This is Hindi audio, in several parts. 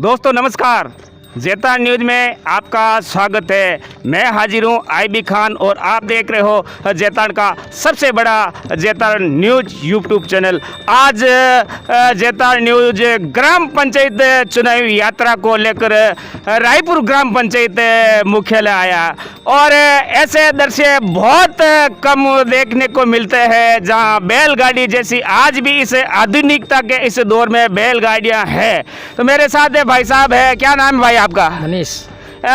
दोस्तों नमस्कार, जेतान न्यूज़ में आपका स्वागत है। मैं हाजिर हूँ आईबी खान और आप देख रहे हो जेतान का सबसे बड़ा जेतान न्यूज़ यूट्यूब चैनल। आज जेतान न्यूज़ ग्राम पंचायत चुनावी यात्रा को लेकर रायपुर ग्राम पंचायत मुख्यालय आया और ऐसे दृश्य बहुत कम देखने को मिलते हैं जहां बैलगाड़ी जैसी आज भी इस आधुनिकता के इस दौर में बैलगाड़ियां हैं। तो मेरे साथ भाई साहब है, क्या नाम है भाई आपका? मनीष।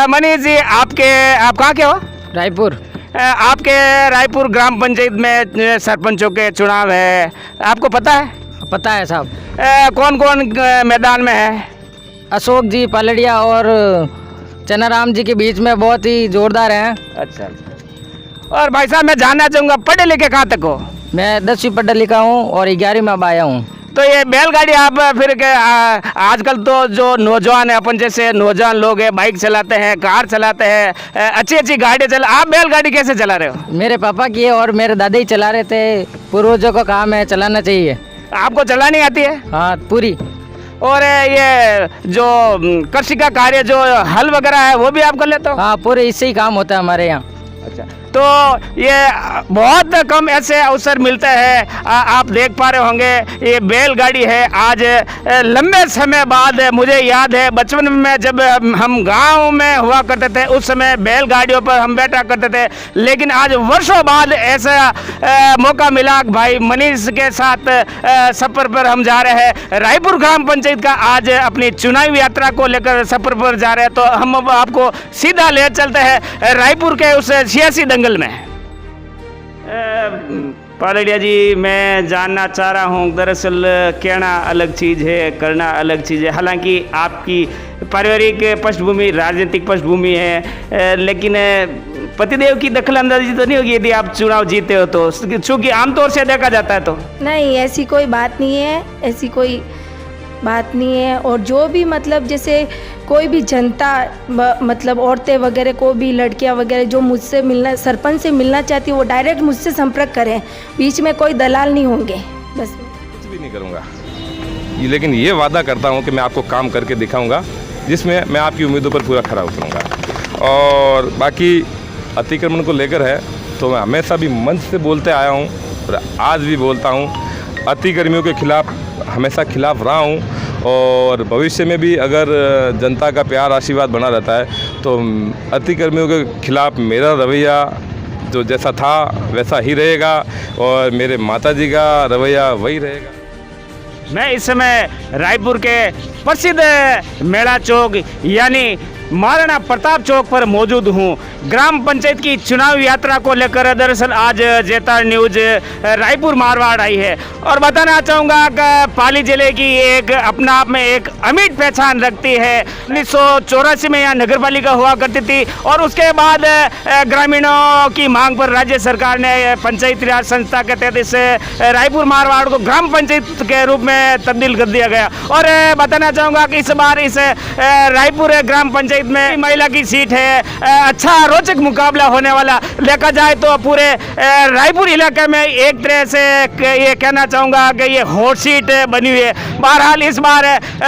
मनीष जी, आप कहाँ के हो? रायपुर। आपके रायपुर ग्राम पंचायत में सरपंचों के चुनाव है, आपको पता है? पता है साहब। कौन कौन मैदान में है? अशोक जी पलड़िया और चनाराम जी के बीच में बहुत ही जोरदार हैं। अच्छा। और भाई साहब मैं जानना चाहूँगा, पढ़े लिखे कहाँ तक हो? मैं 10वीं पढ़ा लिखा हूँ और 11वीं में अब आया हूँ। तो ये बैलगाड़ी आप फिर आजकल तो जो नौजवान है, अपन जैसे नौजवान लोग हैं, बाइक चलाते हैं, कार चलाते हैं, अच्छी अच्छी गाड़ी आप बैलगाड़ी कैसे चला रहे हो? मेरे पापा की है और मेरे दादा ही चला रहे थे। पूर्वजों का काम है, चलाना चाहिए। आपको चलानी आती है? हाँ पूरी। और ये जो कृषि का कार्य जो हल वगैरह है वो भी आप कर लेते हो? हाँ पूरे इससे ही काम होता है हमारे यहाँ। अच्छा, तो ये बहुत कम ऐसे अवसर मिलते हैं। आप देख पा रहे होंगे ये बैलगाड़ी है। आज लंबे समय बाद, मुझे याद है बचपन में जब हम गांव में हुआ करते थे उस समय बैलगाड़ियों पर हम बैठा करते थे, लेकिन आज वर्षों बाद ऐसा मौका मिला भाई मनीष के साथ सफ़र पर हम जा रहे हैं। रायपुर ग्राम पंचायत का आज अपनी चुनावी यात्रा को लेकर सफ़र पर जा रहे हैं, तो हम अब आपको सीधा ले चलते हैं रायपुर के उस सियासी दंगल में। पालड़िया जी, मैं जानना चाह रहा हूँ, दरअसल कहना अलग चीज़ है, करना अलग चीज़ है। हालांकि आपकी पारिवारिक पृष्ठभूमि राजनीतिक पृष्ठभूमि है, लेकिन पतिदेव की दखलंदाजी तो नहीं होगी यदि आप चुनाव जीते हो तो, चूँकि आमतौर से देखा जाता है। तो नहीं, ऐसी कोई बात नहीं है, ऐसी कोई बात नहीं है। और जो भी मतलब जैसे कोई भी जनता मतलब औरतें वगैरह को भी, लड़कियां वगैरह जो मुझसे मिलना, सरपंच से मिलना चाहती है वो डायरेक्ट मुझसे संपर्क करें, बीच में कोई दलाल नहीं होंगे। बस कुछ भी नहीं करूँगा, लेकिन ये वादा करता हूँ कि मैं आपको काम करके दिखाऊंगा जिसमें मैं आपकी उम्मीदों पर पूरा खरा उतरूँगा। और बाकी अतिक्रमण को लेकर है तो मैं हमेशा भी मंच से बोलते आया हूँ और आज भी बोलता हूँ, अतिक्रमियों के खिलाफ हमेशा खिलाफ रहा हूँ और भविष्य में भी अगर जनता का प्यार आशीर्वाद बना रहता है तो अतिक्रमियों के खिलाफ मेरा रवैया जो जैसा था वैसा ही रहेगा और मेरे माताजी का रवैया वही रहेगा। मैं इस समय रायपुर के प्रसिद्ध मेला चौक यानी महाराणा प्रताप चौक पर मौजूद हूँ। ग्राम पंचायत की चुनाव यात्रा को लेकर दरअसल आज जेतान न्यूज़ रायपुर मारवाड़ आई है और बताना चाहूँगा कि पाली जिले की एक अपना आप में एक अमिट पहचान रखती है। 1984 में यहाँ नगर पालिका हुआ करती थी और उसके बाद ग्रामीणों की मांग पर राज्य सरकार ने पंचायती राज संस्था के तहत इस रायपुर मारवाड़ को ग्राम पंचायत के रूप में तब्दील कर दिया गया। और बताना चाहूँगा कि इस बार इस रायपुर ग्राम पंचायत में महिला की सीट है। अच्छा रोचक मुकाबला होने वाला देखा जाए तो पूरे रायपुर इलाके में एक तरह से ये कहना चाहूँगा कि ये हॉट सीट बनी हुई है। बहरहाल इस बार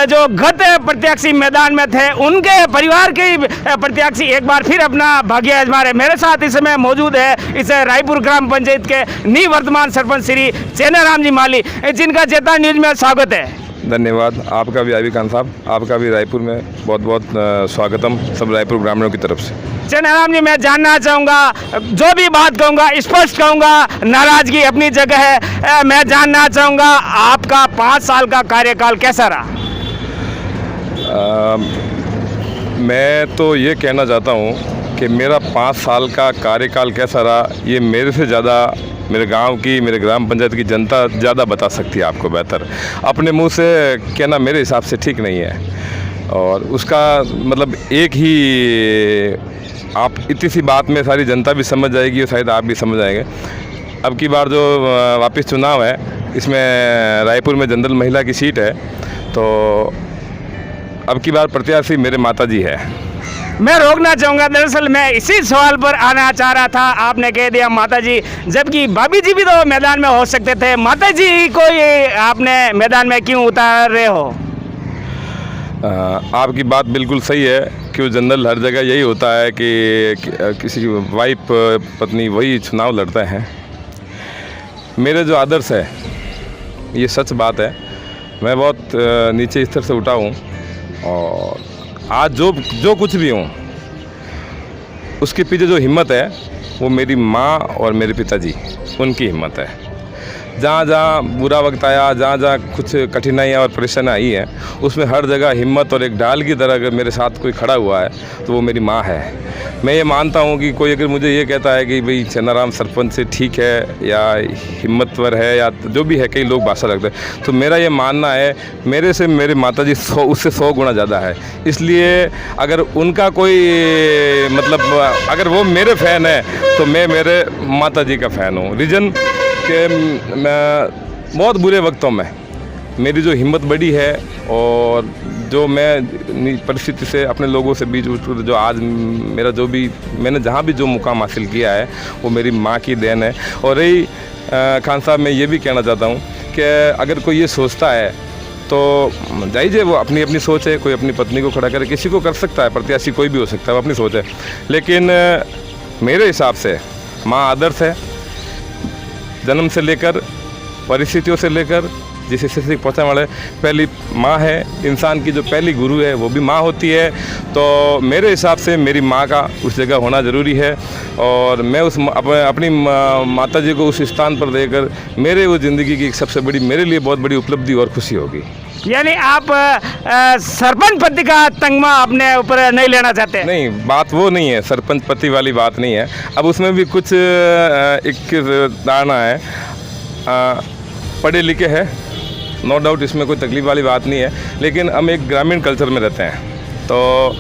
जो गत प्रत्याशी मैदान में थे उनके परिवार के प्रत्याशी एक बार फिर अपना भाग्य आजमा रहे। मेरे साथ इस समय मौजूद है इस रायपुर ग्राम पंचायत के निवर्तमान सरपंच श्री चनाराम जी माली, जिनका जेतान न्यूज़ में स्वागत है। धन्यवाद। आपका भी आईबी खान साहब, आपका भी रायपुर में बहुत बहुत स्वागतम सब रायपुर ग्रामीणों की तरफ से। चनाराम जी, मैं जानना चाहूँगा, जो भी बात कहूँगा स्पष्ट कहूँगा, नाराजगी अपनी जगह है। मैं जानना चाहूँगा आपका 5 साल का कार्यकाल कैसा रहा? मैं तो ये कहना चाहता हूँ कि मेरा 5 साल का कार्यकाल कैसा रहा ये मेरे से ज़्यादा मेरे गांव की, मेरे ग्राम पंचायत की जनता ज़्यादा बता सकती है आपको बेहतर। अपने मुंह से कहना मेरे हिसाब से ठीक नहीं है और उसका मतलब एक ही, आप इतनी सी बात में सारी जनता भी समझ जाएगी और शायद आप भी समझ आएंगे। अब की बार जो वापस चुनाव है इसमें रायपुर में जनरल महिला की सीट है, तो अब की बार प्रत्याशी मेरे माताजी है। मैं रोकना चाहूँगा, दरअसल मैं इसी सवाल पर आना चाह रहा था। आपने कह दिया माताजी, जबकि भाभी जी भी तो मैदान में हो सकते थे, माताजी को ये आपने मैदान में क्यों उतार रहे हो? आपकी बात बिल्कुल सही है कि वो जनरल हर जगह यही होता है कि किसी की वाइफ पत्नी वही चुनाव लड़ते हैं। मेरे जो आदर्श है, ये सच बात है, मैं बहुत नीचे स्तर से उठा हूँ और आज जो कुछ भी हूँ उसके पीछे जो हिम्मत है वो मेरी माँ और मेरे पिताजी, उनकी हिम्मत है। जहाँ जहाँ बुरा वक्त आया, जहाँ जहाँ कुछ कठिनाइयाँ और परेशानियाँ आई हैं, उसमें हर जगह हिम्मत और एक ढाल की तरह अगर मेरे साथ कोई खड़ा हुआ है तो वो मेरी माँ है। मैं ये मानता हूँ कि कोई अगर मुझे ये कहता है कि भाई चन्नाराम सरपंच से ठीक है या हिम्मतवर है या जो भी है, कई लोग भाषा रखते हैं, तो मेरा ये मानना है मेरे से मेरे माताजी उससे 100 गुना ज़्यादा है। इसलिए अगर उनका कोई मतलब अगर वो मेरे फ़ैन है तो मैं मेरे माताजी का फ़ैन हूँ। रीज़न कि मैं बहुत बुरे वक्तों में मेरी जो हिम्मत बढ़ी है और जो मैं परिस्थिति से अपने लोगों से बीच जो आज मेरा जो भी मैंने जहाँ भी जो मुकाम हासिल किया है वो मेरी माँ की देन है। और रही खान साहब, मैं ये भी कहना चाहता हूँ कि अगर कोई ये सोचता है तो जाइए, वो अपनी अपनी सोच है, कोई अपनी पत्नी को खड़ा करे, किसी को कर सकता है, प्रत्याशी कोई भी हो सकता है, वो अपनी सोच है। लेकिन मेरे हिसाब से माँ आदर्श है, जन्म से लेकर परिस्थितियों से लेकर जिस स्थिति तक पहुँचने वाले पहली माँ है। इंसान की जो पहली गुरु है वो भी माँ होती है। तो मेरे हिसाब से मेरी माँ का उस जगह होना ज़रूरी है और मैं उस अपनी माता जी को उस स्थान पर देकर मेरे वो ज़िंदगी की सबसे बड़ी, मेरे लिए बहुत बड़ी उपलब्धि और खुशी होगी। यानी आप सरपंच पति का तगमा अपने ऊपर नहीं लेना चाहते? नहीं, बात वो नहीं है, सरपंच पति वाली बात नहीं है। अब उसमें भी कुछ एक धारणा है, पढ़े लिखे हैं, नो डाउट, इसमें कोई तकलीफ वाली बात नहीं है। लेकिन हम एक ग्रामीण कल्चर में रहते हैं तो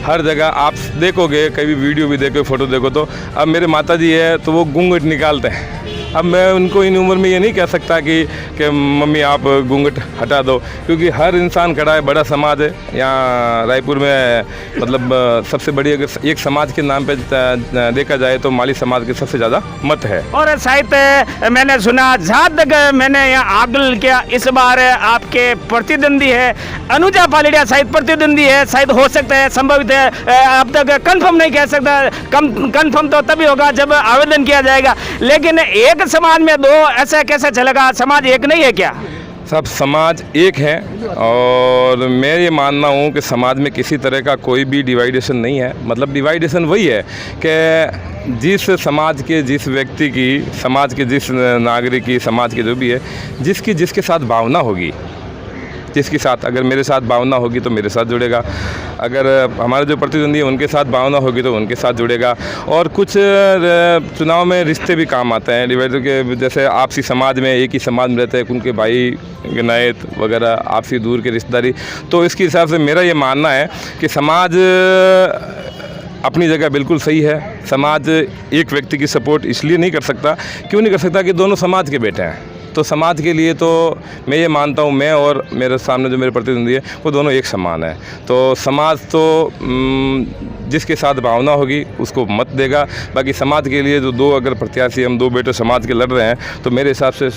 हर जगह आप देखोगे, कभी वीडियो भी देखो, फ़ोटो देखो, तो अब मेरे माताजी है तो वो घूंघट निकालते हैं। अब मैं उनको इन उम्र में ये नहीं कह सकता कि मम्मी आप घूंघट हटा दो, क्योंकि हर इंसान खड़ा है, बड़ा समाज है यहाँ रायपुर में। मतलब सबसे बड़ी अगर एक समाज के नाम पे देखा जाए तो माली समाज के सबसे ज़्यादा मत है। और शायद मैंने सुना, जहाँ तक मैंने यहाँ आकलन किया, इस बार आपके प्रतिद्वंदी है अनुजा पालड़िया, शायद प्रतिद्वंदी है, शायद हो सकता है, संभवित है, अब तक कंफर्म नहीं कह सकता। कंफर्म तो तभी होगा जब आवेदन किया जाएगा। लेकिन एक समाज में दो, ऐसा कैसे चलेगा? समाज एक नहीं है क्या? सब समाज एक है और मैं ये मानना हूँ कि समाज में किसी तरह का कोई भी डिवाइडेशन नहीं है। मतलब डिवाइडेशन वही है कि जिस समाज के जिस व्यक्ति की, समाज के जिस नागरिक की, समाज के जो भी है, जिसकी जिसके साथ भावना होगी, जिसके साथ अगर मेरे साथ भावना होगी तो मेरे साथ जुड़ेगा, अगर हमारे जो प्रतिद्वंदी है उनके साथ भावना होगी तो उनके साथ जुड़ेगा। और कुछ चुनाव में रिश्ते भी काम आते हैं डिवाइडर के, जैसे आपसी समाज में एक ही समाज में रहते हैं, उनके भाई गनायत वगैरह, आपसी दूर के रिश्तेदारी। तो इसके हिसाब से मेरा ये मानना है कि समाज अपनी जगह बिल्कुल सही है। समाज एक व्यक्ति की सपोर्ट इसलिए नहीं कर सकता, क्यों नहीं कर सकता कि दोनों समाज के बेटे हैं। तो समाज के लिए तो मैं ये मानता हूँ, मैं और मेरे सामने जो मेरे प्रतिद्वंदी है वो दोनों एक समान है। तो समाज तो जिसके साथ भावना होगी उसको मत देगा। बाकी समाज के लिए जो दो अगर प्रत्याशी, हम दो बेटे समाज के लड़ रहे हैं, तो मेरे हिसाब से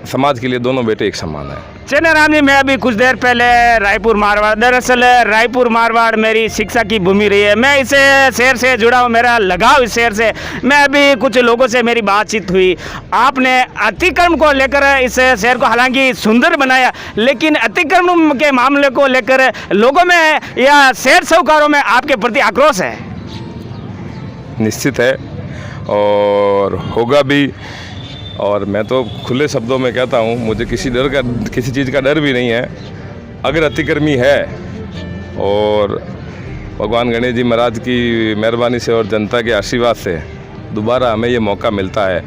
समाज के लिए दोनों बेटे एक समान है। चन्नाराम जी, मैं अभी कुछ देर पहले रायपुर मारवाड़, दरअसल रायपुर मारवाड़ मेरी शिक्षा की भूमि रही है। मैं इस शहर से जुड़ा हूँ, मेरा लगाव इस शहर से। मैं अभी कुछ लोगों से मेरी बातचीत हुई, आपने अतिक्रमण को लेकर इस शहर को हालांकि सुंदर बनाया, लेकिन अतिक्रमण के मामले को लेकर लोगों में या शहर साहूकारों में आपके प्रति आक्रोश है? निश्चित है और होगा भी। और मैं तो खुले शब्दों में कहता हूँ, मुझे किसी चीज़ का डर भी नहीं है। अगर अतिक्रमी है और भगवान गणेश जी महाराज की मेहरबानी से और जनता के आशीर्वाद से दोबारा हमें ये मौका मिलता है,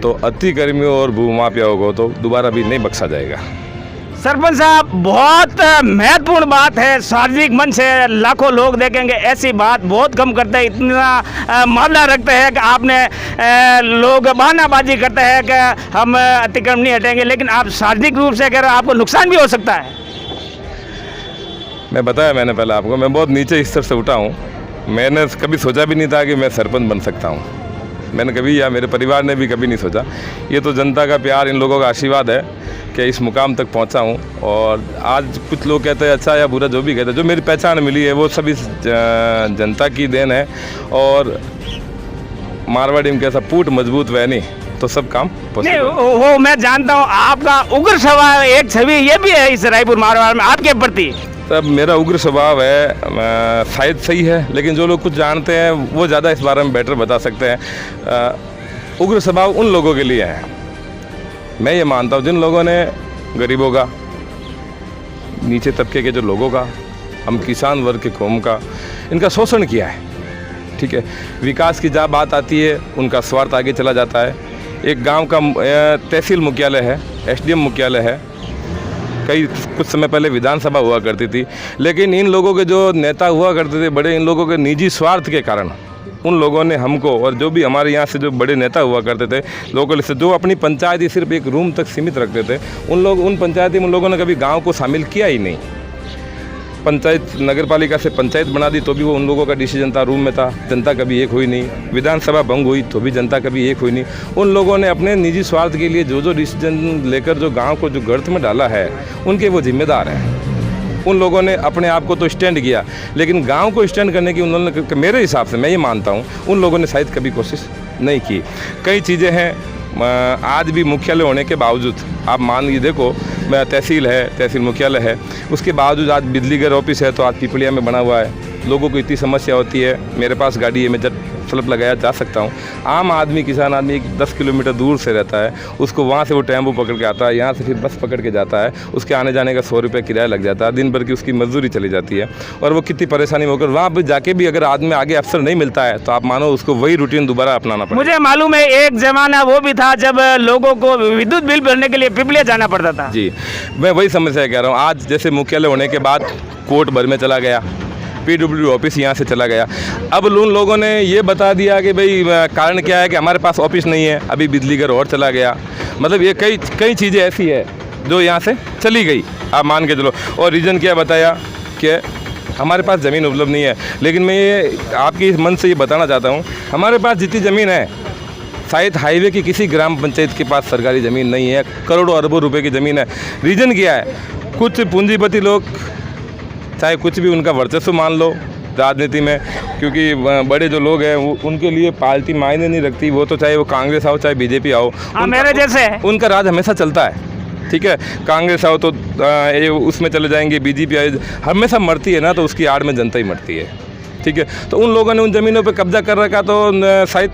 तो अतिक्रमियों और भूमाफियाओं को तो दोबारा भी नहीं बख्शा जाएगा। सरपंच साहब, बहुत महत्वपूर्ण बात है। सार्वजनिक मंच से लाखों लोग देखेंगे, ऐसी बात बहुत कम करते हैं। इतना मामला रखते हैं कि आपने लोग बहानाबाजी करते हैं कि हम अतिक्रमण नहीं हटेंगे, लेकिन आप सार्वजनिक रूप से कह रहे हो आपको नुकसान भी हो सकता है। मैं बताया मैंने पहले आपको, मैं बहुत नीचे स्तर से उठा हूँ। मैंने कभी सोचा भी नहीं था कि मैं सरपंच बन सकता हूँ। मैंने कभी या मेरे परिवार ने भी कभी नहीं सोचा। ये तो जनता का प्यार, इन लोगों का आशीर्वाद है कि इस मुकाम तक पहुंचा हूं। और आज कुछ लोग कहते हैं अच्छा या बुरा, जो भी कहते हैं, जो मेरी पहचान मिली है वो सब इस जनता की देन है। और मारवाड़ी में कैसा पूट मजबूत वह नहीं तो सब काम नहीं, पॉसिबल। वो मैं जानता हूँ, आपका उग्र स्वभाव एक छवि ये भी है इस रायपुर मारवाड़ में आपके प्रति। तब मेरा उग्र स्वभाव है, शायद सही है, लेकिन जो लोग कुछ जानते हैं वो ज़्यादा इस बारे में बेटर बता सकते हैं। उग्र स्वभाव उन लोगों के लिए है, मैं ये मानता हूँ, जिन लोगों ने गरीबों का, नीचे तबके के जो लोगों का, हम किसान वर्ग के कौम का, इनका शोषण किया है। ठीक है, विकास की जहाँ बात आती है उनका स्वार्थ आगे चला जाता है। एक गांव का तहसील मुख्यालय है, एसडीएम मुख्यालय है, कुछ समय पहले विधानसभा हुआ करती थी, लेकिन इन लोगों के जो नेता हुआ करते थे बड़े, इन लोगों के निजी स्वार्थ के कारण उन लोगों ने हमको, और जो भी हमारे यहाँ से जो बड़े नेता हुआ करते थे लोकल से, जो अपनी पंचायत ही सिर्फ एक रूम तक सीमित रखते थे, उन पंचायती में उन लोगों ने कभी गाँव को शामिल किया ही नहीं। पंचायत नगर पालिका से पंचायत बना दी तो भी वो उन लोगों का डिसीजन था, रूम में था, जनता कभी एक हुई नहीं। विधानसभा भंग हुई तो भी जनता कभी एक हुई नहीं। उन लोगों ने अपने निजी स्वार्थ के लिए जो डिसीजन लेकर जो गांव को जो गर्त में डाला है, उनके वो जिम्मेदार हैं। उन लोगों ने अपने आप को तो स्टैंड किया, लेकिन गांव को स्टैंड करने की उन्होंने, मेरे हिसाब से मैं ये मानता हूँ, उन लोगों ने शायद कभी कोशिश नहीं की। कई चीज़ें हैं आज भी मुख्यालय होने के बावजूद, आप मान के देखो, तहसील है, तहसील मुख्यालय है, उसके बावजूद आज बिजली घर ऑफिस है तो आज पिपलिया में बना हुआ है। लोगों को इतनी समस्या होती है, मेरे पास गाड़ी है, मैं जब स्लप लगाया जा सकता हूँ। आम आदमी, किसान आदमी 10 किलोमीटर दूर से रहता है, उसको वहाँ से वो टेम्पो पकड़ के आता है, यहाँ से फिर बस पकड़ के जाता है, उसके आने जाने का 100 रुपये किराया लग जाता है, दिन भर की उसकी मजदूरी चली जाती है, और वो कितनी परेशानी होकर वहाँ पर जाके भी अगर आदमी आगे अफसर नहीं मिलता है तो आप मानो उसको वही रूटीन दोबारा अपनाना पड़ेगा। मुझे मालूम है एक जमाना वो भी था जब लोगों को विद्युत बिल भरने के लिए पिपलिया जाना पड़ता था। जी, मैं वही समस्या कह रहा हूँ। आज जैसे मुख्यालय होने के बाद कोर्ट भर में चला गया, पीडब्ल्यूडी ऑफिस यहाँ से चला गया। अब उन लोगों ने ये बता दिया कि भाई कारण क्या है कि हमारे पास ऑफिस नहीं है, अभी बिजली घर और चला गया। मतलब ये कई चीज़ें ऐसी है जो यहाँ से चली गई, आप मान के चलो। और रीज़न क्या बताया कि हमारे पास ज़मीन उपलब्ध नहीं है। लेकिन मैं ये आपकी मन से ये बताना चाहता हूँ, हमारे पास जितनी ज़मीन है, शायद हाईवे की किसी ग्राम पंचायत के पास सरकारी ज़मीन नहीं है। करोड़ों अरबों रुपए की ज़मीन है। रीज़न क्या है? कुछ पूंजीपति लोग, चाहे कुछ भी उनका वर्चस्व मान लो राजनीति में, क्योंकि बड़े जो लोग हैं उनके लिए पार्टी मायने नहीं रखती, वो तो चाहे वो कांग्रेस आओ चाहे बीजेपी आओ, मेरे जैसे उनका राज हमेशा चलता है। ठीक है, कांग्रेस आओ तो ये उसमें चले जाएंगे, बीजेपी आए, हमेशा मरती है ना तो उसकी आड़ में जनता ही मरती है। ठीक है, तो उन लोगों ने उन ज़मीनों पे कब्जा कर रखा तो शायद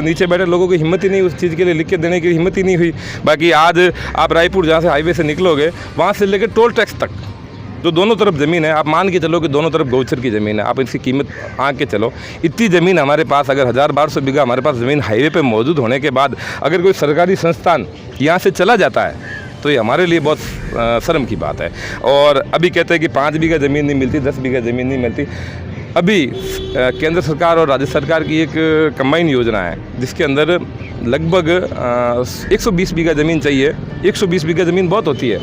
नीचे बैठे लोगों की हिम्मत ही नहीं, उस चीज़ के लिए लिख के देने की हिम्मत ही नहीं हुई। बाकी आज आप रायपुर जहाँ से हाईवे से निकलोगे, वहाँ से लेकर टोल टैक्स तक जो दोनों तरफ ज़मीन है, आप मान के चलो कि दोनों तरफ गौचर की ज़मीन है, आप इसकी कीमत आँक के चलो। इतनी ज़मीन हमारे पास, अगर 1000-1200 बीघा हमारे पास ज़मीन हाईवे पे मौजूद होने के बाद अगर कोई सरकारी संस्थान यहाँ से चला जाता है तो ये हमारे लिए बहुत शर्म की बात है। और अभी कहते हैं कि 5 बीघा ज़मीन नहीं मिलती, 10 बीघा ज़मीन नहीं मिलती। अभी केंद्र सरकार और राज्य सरकार की एक कंबाइन योजना है जिसके अंदर लगभग 120 बीघा ज़मीन चाहिए। 120 बीघा ज़मीन बहुत होती है,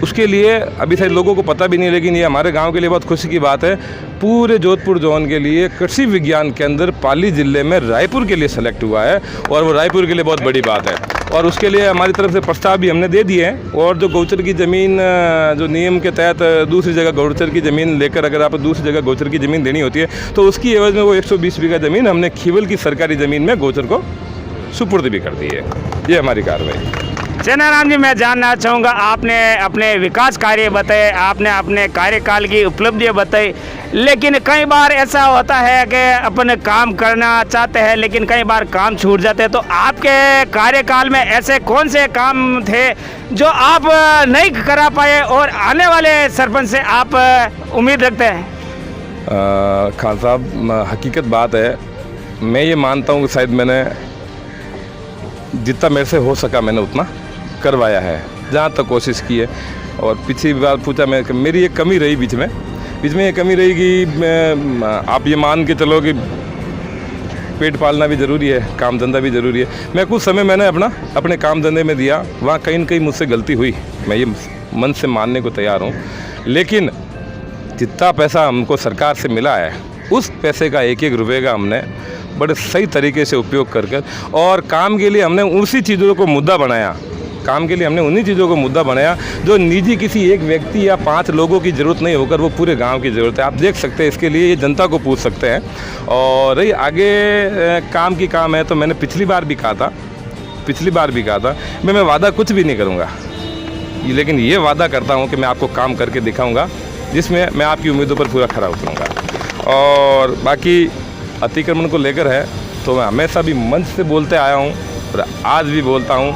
उसके लिए अभी शायद लोगों को पता भी नहीं, लेकिन ये हमारे गांव के लिए बहुत खुशी की बात है। पूरे जोधपुर जोन के लिए कृषि विज्ञान केंद्र पाली ज़िले में रायपुर के लिए सेलेक्ट हुआ है, और वो रायपुर के लिए बहुत बड़ी बात है। और उसके लिए हमारी तरफ से प्रस्ताव भी हमने दे दिए हैं। और जो गौचर की ज़मीन, जो नियम के तहत दूसरी जगह गौचर की ज़मीन लेकर अगर आप दूसरी जगह गौचर की ज़मीन देनी होती है तो उसकी एवज में वो 120 बीघा ज़मीन हमने खीवल की सरकारी ज़मीन में गौचर को सुपुर्द भी कर दी है। ये हमारी कार्रवाई। चेन्नाराम जी, मैं जानना चाहूँगा, आपने अपने विकास कार्य बताए, आपने अपने कार्यकाल की उपलब्धियाँ बताई, लेकिन कई बार ऐसा होता है कि अपन काम करना चाहते हैं लेकिन कई बार काम छूट जाते हैं। तो आपके कार्यकाल में ऐसे कौन से काम थे जो आप नहीं करा पाए और आने वाले सरपंच से आप उम्मीद रखते हैं? खान साहब, हकीकत बात है, मैं ये मानता हूँ कि शायद मैंने जितना मेरे से हो सका मैंने उतना करवाया है, जहाँ तक कोशिश की है। और पिछली बार पूछा मैं, मेरी एक कमी रही बीच में ये कमी रही कि आप ये मान के चलो कि पेट पालना भी ज़रूरी है, काम धंधा भी ज़रूरी है। मैं कुछ समय मैंने अपने काम धंधे में दिया, वहाँ कहीं न कहीं मुझसे गलती हुई, मैं ये मन से मानने को तैयार हूँ। लेकिन जितना पैसा हमको सरकार से मिला है उस पैसे का एक रुपये का हमने बड़े सही तरीके से उपयोग कर कर, और काम के लिए हमने उसी चीज़ों को मुद्दा बनाया, काम के लिए हमने उन्हीं चीज़ों को मुद्दा बनाया जो निजी किसी एक व्यक्ति या 5 लोगों की ज़रूरत नहीं होकर वो पूरे गांव की ज़रूरत है। आप देख सकते हैं, इसके लिए ये जनता को पूछ सकते हैं। और रही आगे काम की काम है, तो मैंने पिछली बार भी कहा था मैं वादा कुछ भी नहीं करूँगा, लेकिन ये वादा करता हूँ कि मैं आपको काम करके दिखाऊँगा जिसमें मैं आपकी उम्मीदों पर पूरा खरा उतरूँगा। और बाकी अतिक्रमण को लेकर है तो मैं हमेशा भी मंच से बोलते आया हूँ और आज भी बोलता हूँ,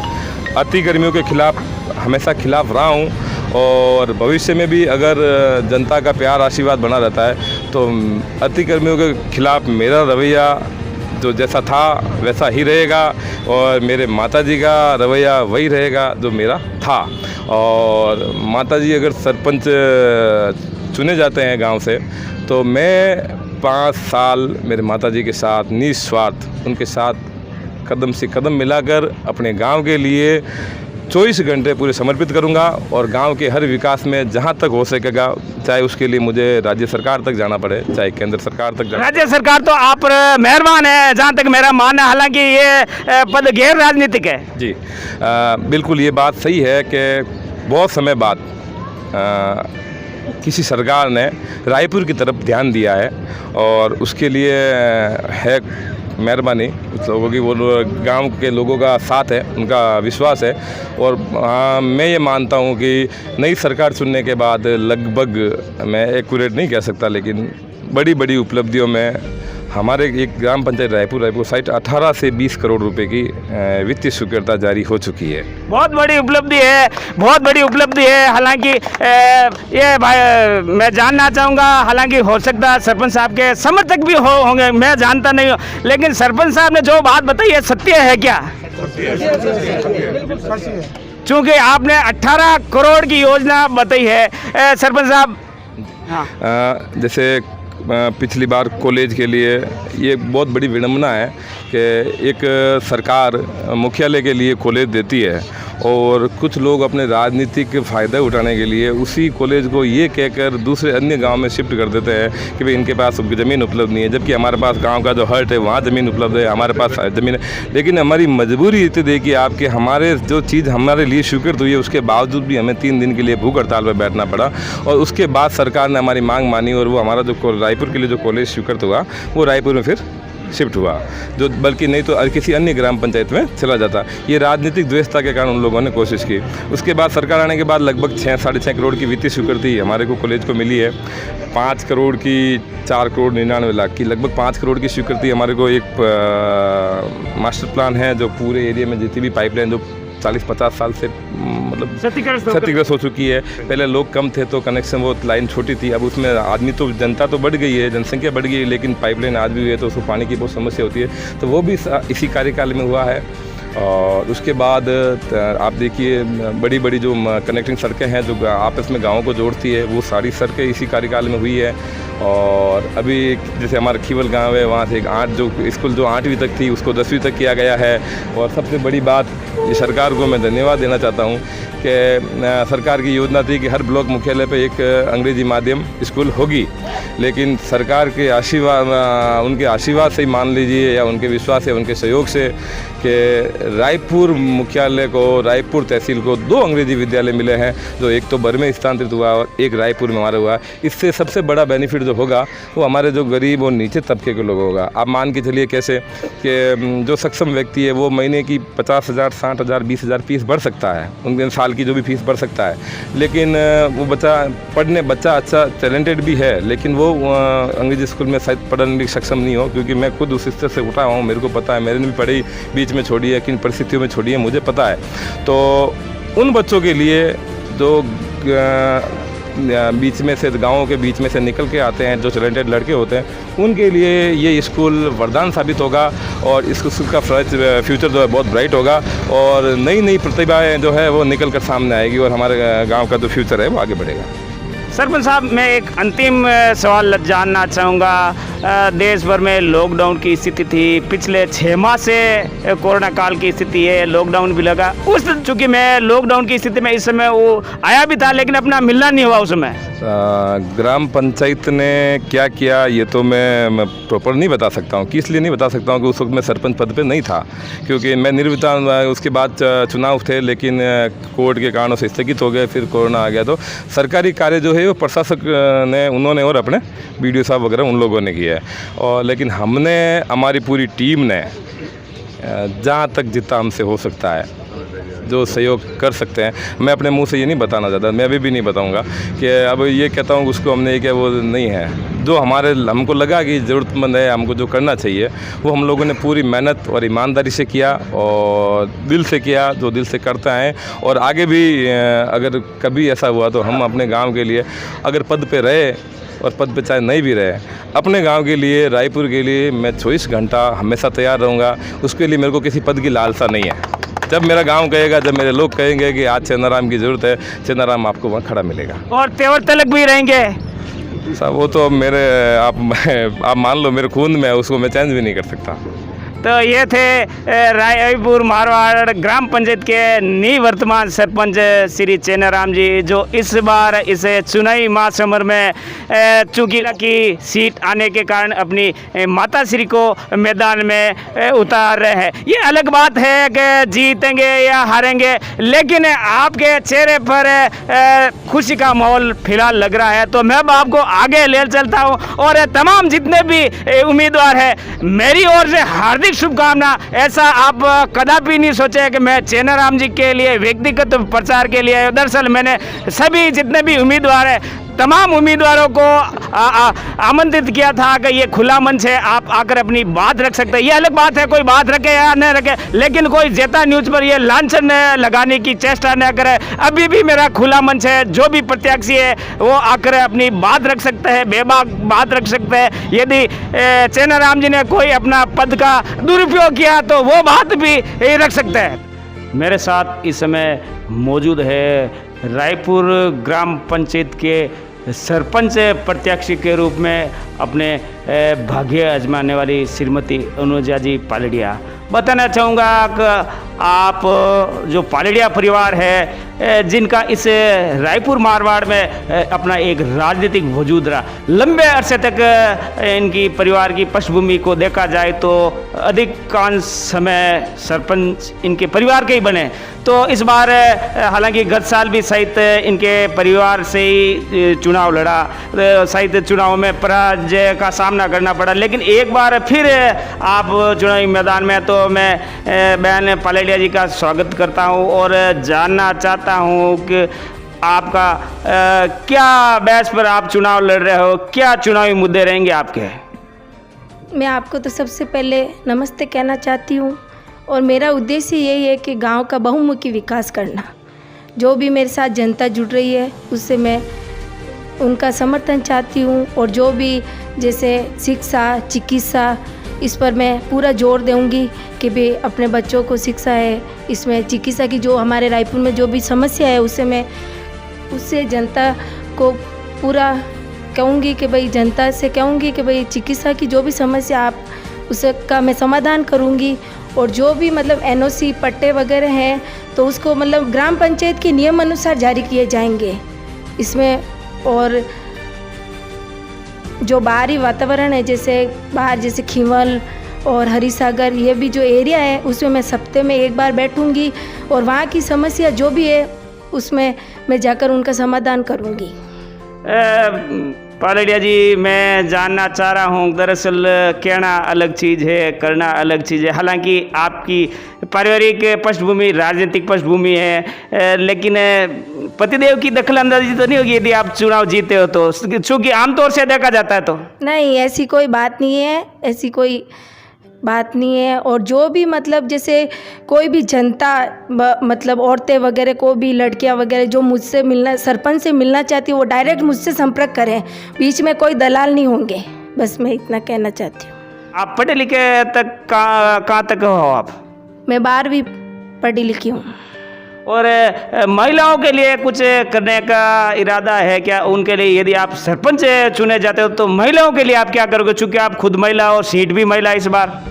अतिक्रमियों के खिलाफ हमेशा खिलाफ रहा हूँ, और भविष्य में भी अगर जनता का प्यार आशीर्वाद बना रहता है तो अतिक्रमियों के खिलाफ मेरा रवैया जो जैसा था वैसा ही रहेगा, और मेरे माताजी का रवैया वही रहेगा जो मेरा था। और माताजी अगर सरपंच चुने जाते हैं गांव से, तो मैं 5 साल मेरे माताजी के साथ निस्वार्थ उनके साथ कदम से कदम मिलाकर अपने गांव के लिए 24 घंटे पूरे समर्पित करूंगा, और गांव के हर विकास में जहां तक हो सकेगा, चाहे उसके लिए मुझे राज्य सरकार तक जाना पड़े, चाहे केंद्र सरकार तक जाना। राज्य सरकार तो आप मेहरबान है, जहाँ तक मेरा मानना है, हालांकि ये पद गैर राजनीतिक है। जी बिल्कुल ये बात सही है कि बहुत समय बाद किसी सरकार ने रायपुर की तरफ ध्यान दिया है, और उसके लिए है मेहरबानी उस लोगों की, वो गांव के लोगों का साथ है, उनका विश्वास है। और मैं ये मानता हूं कि नई सरकार चुनने के बाद लगभग, मैं एक्यूरेट नहीं कह सकता, लेकिन बड़ी बड़ी उपलब्धियों में हमारे एक ग्राम पंचायत रायपुर साइट 18 से 20 करोड़ रुपए की वित्तीय स्वीकृति जारी हो चुकी है। बहुत बड़ी उपलब्धि है, बहुत बड़ी उपलब्धि है। हालांकि ये भाई मैं जानना चाहूँगा, हालांकि हो सकता है सरपंच साहब के समर्थक भी होंगे, मैं जानता नहीं हूँ, लेकिन सरपंच साहब ने जो बात बताई है सत्य है क्या? चूँकि आपने 18 करोड़ की योजना बताई है सरपंच साहब। हाँ। जैसे पिछली बार कॉलेज के लिए ये बहुत बड़ी विडंबना है कि एक सरकार मुख्यालय के लिए कॉलेज देती है, और कुछ लोग अपने राजनीतिक फ़ायदा उठाने के लिए उसी कॉलेज को ये कहकर दूसरे अन्य गांव में शिफ्ट कर देते हैं कि भाई इनके पास ज़मीन उपलब्ध नहीं है, जबकि हमारे पास गांव का जो हर्ट है वहाँ ज़मीन उपलब्ध है, हमारे पास ज़मीन है। लेकिन हमारी मजबूरी इतनी देखिए आपके, हमारे जो चीज़ हमारे लिए स्वीकृत हुई है उसके बावजूद भी हमें 3 दिन के लिए भूख हड़ताल पर बैठना पड़ा, और उसके बाद सरकार ने हमारी मांग मानी, और वो हमारा जो रायपुर के लिए जो कॉलेज स्वीकृत हुआ वो रायपुर में फिर शिफ्ट हुआ, जो बल्कि नहीं तो किसी अन्य ग्राम पंचायत में चला जाता। ये राजनीतिक द्वेषता के कारण उन लोगों ने कोशिश की। उसके बाद सरकार आने के बाद लगभग 6-6.5 करोड़ की वित्तीय स्वीकृति हमारे को कॉलेज को मिली है। 5 करोड़ की 4 करोड़ 99 लाख की लगभग 5 करोड़ की स्वीकृति हमारे को एक मास्टर प्लान है जो पूरे एरिया में जितनी भी पाइपलाइन जो 40-50 साल से मतलब क्षतिग्रस्त हो चुकी है। पहले लोग कम थे तो कनेक्शन वो लाइन छोटी थी, अब उसमें आदमी तो जनता तो बढ़ गई है, जनसंख्या बढ़ गई है, लेकिन पाइपलाइन आज भी है तो उसको पानी की बहुत समस्या होती है, तो वो भी इसी कार्यकाल में हुआ है। और उसके बाद आप देखिए बड़ी बड़ी जो कनेक्टिंग सड़कें हैं जो आपस में गाँवों को जोड़ती है वो सारी सड़कें इसी कार्यकाल में हुई है। और अभी जैसे हमारा खीवल गांव है वहाँ से एक 8 जो स्कूल जो 8वीं तक थी उसको 10वीं तक किया गया है। और सबसे बड़ी बात ये सरकार को मैं धन्यवाद देना चाहता हूँ कि सरकार की योजना थी कि हर ब्लॉक मुख्यालय पे एक अंग्रेजी माध्यम स्कूल होगी, लेकिन सरकार के आशीर्वाद उनके आशीर्वाद से ही मान लीजिए या उनके विश्वास से उनके सहयोग से कि रायपुर मुख्यालय को रायपुर तहसील को 2 अंग्रेजी विद्यालय मिले हैं, जो एक तो बर में स्थानांतरित हुआ और एक रायपुर में हमारा हुआ। इससे सबसे बड़ा बेनिफिट जो होगा वो हमारे जो गरीब और नीचे तबके के लोग होगा। आप मान के चलिए कैसे कि जो सक्षम व्यक्ति है वो महीने की 50,000 60,000 20,000 फीस बढ़ सकता है, उनके साल की जो भी फीस बढ़ सकता है, लेकिन वो बच्चा अच्छा टैलेंटेड भी है, लेकिन वो अंग्रेजी स्कूल में शायद पढ़ने में सक्षम नहीं हो, क्योंकि मैं खुद उस स्तर से उठा हुआ हूँ, मेरे को पता है, मैंने भी पढ़ी बीच में छोड़ी है, किन परिस्थितियों में छोड़ी है मुझे पता है। तो उन बच्चों के लिए जो बीच में से गाँवों के बीच में से निकल के आते हैं, जो टैलेंटेड लड़के होते हैं, उनके लिए ये स्कूल वरदान साबित होगा और इस स्कूल का फ्यूचर जो है बहुत ब्राइट होगा और नई नई प्रतिभाएं जो है वो निकल कर सामने आएगी और हमारे गांव का जो फ्यूचर है वो आगे बढ़ेगा। सरपंच साहब, मैं एक अंतिम सवाल जानना चाहूँगा। देश भर में लॉकडाउन की स्थिति थी, पिछले 6 माह से कोरोना काल की स्थिति है, लॉकडाउन भी लगा। उस चूँकि मैं लॉकडाउन की स्थिति में इस समय वो आया भी था, लेकिन अपना मिलना नहीं हुआ उस समय। ग्राम पंचायत ने क्या किया ये तो मैं प्रॉपर नहीं बता सकता हूँ। किस लिए नहीं बता सकता हूँ कि उस वक्त मैं सरपंच पद पे नहीं था, क्योंकि मैं निर्विवाद, उसके बाद चुनाव थे लेकिन कोर्ट के कारणों से स्थगित हो गए, फिर कोरोना आ गया। तो सरकारी कार्य जो है वो प्रशासक ने, उन्होंने और अपने BDO साहब वगैरह उन लोगों ने किया है। और लेकिन हमने, हमारी पूरी टीम ने जहाँ तक जितना हमसे हो सकता है जो सहयोग कर सकते हैं, मैं अपने मुंह से ये नहीं बताना चाहता, मैं अभी भी नहीं बताऊंगा कि अब ये कहता हूँ उसको हमने ये किया, वो नहीं है। जो हमको लगा कि ज़रूरतमंद है, हमको जो करना चाहिए वो हम लोगों ने पूरी मेहनत और ईमानदारी से किया और दिल से किया, जो दिल से करता है। और आगे भी अगर कभी ऐसा हुआ तो हम अपने गाँव के लिए अगर पद पे रहे और पद पे चाहे नहीं भी रहे, अपने गांव के लिए, रायपुर के लिए मैं 24 घंटा हमेशा तैयार रहूँगा। उसके लिए मेरे को किसी पद की लालसा नहीं है। जब मेरा गांव कहेगा, जब मेरे लोग कहेंगे कि आज चेन्नाराम की ज़रूरत है, चेन्नाराम आपको वहाँ खड़ा मिलेगा। और तेवर तलक भी रहेंगे साहब, वो तो मेरे आप मान लो मेरे खून में है, उसको मैं चेंज भी नहीं कर सकता। तो ये थे रायपुर मारवाड़ ग्राम पंचायत के निवर्तमान सरपंच श्री चेन्नाराम जी, जो इस बार इस चुनावी महासमर में चूंकि की सीट आने के कारण अपनी माता श्री को मैदान में उतार रहे हैं। ये अलग बात है कि जीतेंगे या हारेंगे, लेकिन आपके चेहरे पर खुशी का माहौल फिलहाल लग रहा है। तो मैं अब आपको आगे ले चलता हूँ और तमाम जितने भी उम्मीदवार हैं, मेरी ओर से हार्दिक शुभकामना। ऐसा आप कदापि नहीं सोचे कि मैं चेन्नाराम जी के लिए व्यक्तिगत प्रचार के लिए, दरअसल मैंने सभी जितने भी उम्मीदवार हैं, तमाम उम्मीदवारों को आमंत्रित किया था कि ये खुला मंच है, आप आकर अपनी बात रख सकते हैं। ये अलग बात है कोई बात रखे या न रखे, लेकिन कोई जेता न्यूज़ पर ये लांछन लगाने की चेष्टा न करे। अभी भी मेरा खुला मंच है, जो भी प्रत्याशी है वो आकर अपनी बात रख सकते हैं, बेबाक बात रख सकते हैं। यदि चेन्नाराम जी ने कोई अपना पद का दुरुपयोग किया तो वो बात भी रख सकते हैं। मेरे साथ इस समय मौजूद है रायपुर ग्राम पंचायत के सरपंच प्रत्याशी के रूप में अपने भाग्य आजमाने वाली श्रीमती अनुजा जी पालड़िया। बताना चाहूँगा कि आप जो पालड़िया परिवार है, जिनका इस रायपुर मारवाड़ में अपना एक राजनीतिक वजूद रहा, लंबे अरसे तक इनकी परिवार की पृष्ठभूमि को देखा जाए तो अधिकांश समय सरपंच इनके परिवार के ही बने। तो इस बार हालांकि गत साल भी सहित इनके परिवार से ही चुनाव लड़ा, सहित चुनाव में पराजय का सामना करना पड़ा, लेकिन एक बार फिर आप चुनावी मैदान में। तो मैं बहन पालड़िया जी का स्वागत करता हूं और जानना चाहता हूं कि आपका क्या बेस पर आप चुनाव लड़ रहे हो, क्या चुनावी मुद्दे रहेंगे आपके? मैं आपको तो सबसे पहले नमस्ते कहना चाहती हूँ और मेरा उद्देश्य यही है कि गांव का बहुमुखी विकास करना। जो भी मेरे साथ जनता जुड़ रही है उससे मैं उनका समर्थन चाहती हूँ, और जो भी जैसे शिक्षा, चिकित्सा, इस पर मैं पूरा जोर दूँगी कि भी अपने बच्चों को शिक्षा है, इसमें चिकित्सा की जो हमारे रायपुर में जो भी समस्या है उससे जनता को पूरा कहूँगी कि भाई, जनता से कहूँगी कि भाई चिकित्सा की जो भी समस्या आप उसका मैं समाधान करूँगी। और जो भी मतलब NOC पट्टे वगैरह हैं तो उसको मतलब ग्राम पंचायत के नियम अनुसार जारी किए जाएंगे इसमें। और जो बाहरी वातावरण है, जैसे बाहर जैसे खीवल और हरिसागर, ये भी जो एरिया है उसमें मैं सप्ताह में एक बार बैठूंगी और वहाँ की समस्या जो भी है उसमें मैं जाकर उनका समाधान करूँगी। पालड़िया जी, मैं जानना चाह रहा हूँ, दरअसल कहना अलग चीज़ है, करना अलग चीज़ है। हालांकि आपकी पारिवारिक पृष्ठभूमि राजनीतिक पृष्ठभूमि है, लेकिन पतिदेव की दखलंदाजी तो नहीं होगी यदि आप चुनाव जीते हो तो, चूँकि आमतौर से देखा जाता है तो? नहीं, ऐसी कोई बात नहीं है, ऐसी कोई बात नहीं है। और जो भी मतलब जैसे कोई भी जनता मतलब औरतें वगैरह को भी, लड़कियां वगैरह जो मुझसे मिलना, सरपंच से मिलना चाहती है, वो डायरेक्ट मुझसे संपर्क करें, बीच में कोई दलाल नहीं होंगे। बस मैं इतना कहना चाहती हूँ। आप पढ़े लिखे तक कहाँ तक हो आप? मैं 12वीं पढ़ी लिखी हूँ। और महिलाओं के लिए कुछ करने का इरादा है क्या? उनके लिए यदि आप सरपंच चुने जाते हो तो महिलाओं के लिए आप क्या करोगे, चूँकि आप खुद महिला और सीट भी महिला इस बार?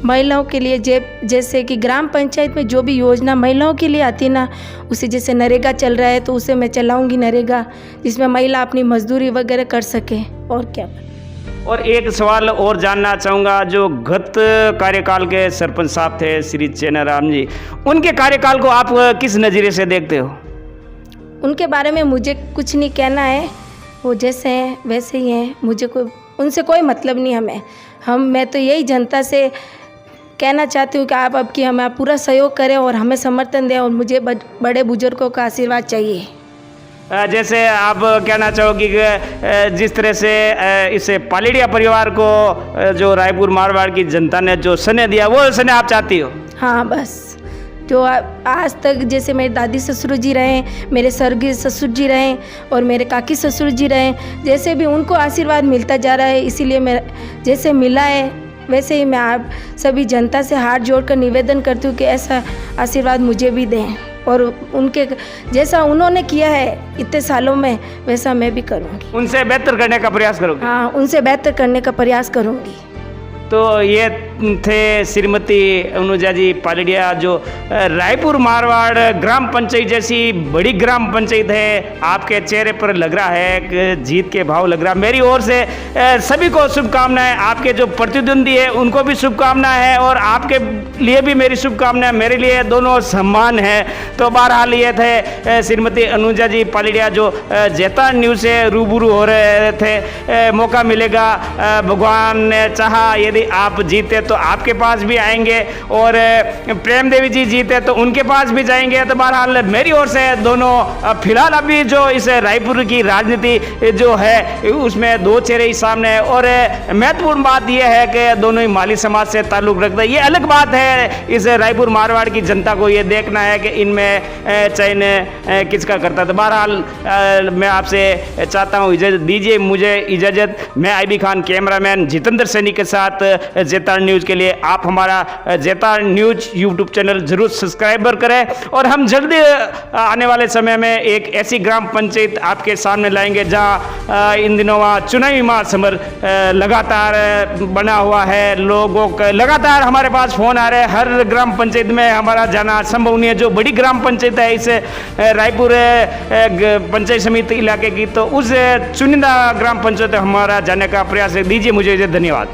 महिलाओं के लिए जैसे कि ग्राम पंचायत में जो भी योजना महिलाओं के लिए आती ना, उसे जैसे नरेगा चल रहा है तो उसे मैं चलाऊंगी नरेगा, जिसमें महिला अपनी मजदूरी वगैरह कर सके। और क्या। और एक सवाल और जानना चाहूँगा, जो गत कार्यकाल के सरपंच साहब थे श्री चेनाराम जी, उनके कार्यकाल को आप किस नज़रिए से देखते हो? उनके बारे में मुझे कुछ नहीं कहना है, वो जैसे हैं वैसे ही हैं, मुझे कोई उनसे कोई मतलब नहीं। मैं तो यही जनता से कहना चाहती हूँ कि आप अब की हमें पूरा सहयोग करें और हमें समर्थन दें, और मुझे बड़े बुजुर्गों का आशीर्वाद चाहिए। जैसे आप कहना चाहोगी कि जिस तरह से इस पालेड़िया परिवार को जो रायपुर मारवाड़ की जनता ने जो स्नेह दिया, वो स्नेह आप चाहती हो? हाँ, बस जो आज तक जैसे मेरे दादी ससुर जी रहे, मेरे स्वर्गीय ससुर जी रहे और मेरे काकी ससुर जी रहे, जैसे भी उनको आशीर्वाद मिलता जा रहा है, इसीलिए मैं जैसे मिला है वैसे ही मैं आप सभी जनता से हाथ जोड़कर निवेदन करती हूँ कि ऐसा आशीर्वाद मुझे भी दें, और उनके जैसा उन्होंने किया है इतने सालों में वैसा मैं भी करूँगी। उनसे बेहतर करने का प्रयास करोगे? हाँ, उनसे बेहतर करने का प्रयास करूँगी। तो ये थे श्रीमती अनुजा जी पालेड़िया, जो रायपुर मारवाड़ ग्राम पंचायत जैसी बड़ी ग्राम पंचायत है, आपके चेहरे पर लग रहा है कि जीत के भाव लग रहा है। मेरी ओर से सभी को शुभकामनाएं, आपके जो प्रतिद्वंदी है उनको भी शुभकामनाएं हैं, और आपके लिए भी मेरी शुभकामनाएं, मेरे लिए दोनों सम्मान है। तो बहरहाल ये थे श्रीमती अनुजा जी पालेड़िया, जो जैतान न्यूज़ से रूबरू हो रहे थे। मौका मिलेगा, भगवान ने चाहा, यदि आप जीते तो आपके पास भी आएंगे, और प्रेम देवी जी जीते तो उनके पास भी जाएंगे। तो बहरहाल मेरी ओर से दोनों, फिलहाल अभी जो इस रायपुर की राजनीति जो है उसमें दो चेहरे ही सामने है, और महत्वपूर्ण बात यह है कि दोनों ही माली समाज से ताल्लुक़ रखते हैं। ये अलग बात है, इस रायपुर मारवाड़ की जनता को ये देखना है कि इनमें चयन किसका करता है। तो बहरहाल मैं आपसे चाहता हूँ इजाज़त दीजिए, मुझे इजाज़त। मैं आईबी खान, कैमरामैन जितेंद्र सैनी के साथ जैतान न्यूज़ के लिए। आप हमारा जैतान न्यूज़ यूट्यूब चैनल जरूर सब्सक्राइबर करें, और हम जल्दी आने वाले समय में एक ऐसी ग्राम पंचायत आपके सामने लाएंगे जहां इन दिनों वहाँ चुनावी महासमर लगातार बना हुआ है। लोगों का लगातार हमारे पास फ़ोन आ रहे हैं, हर ग्राम पंचायत में हमारा जाना संभव नहीं है। जो बड़ी ग्राम पंचायत है इस रायपुर पंचायत समिति इलाके की, तो उस चुनिंदा ग्राम पंचायत हमारा जाने का प्रयास दीजिए। मुझे धन्यवाद।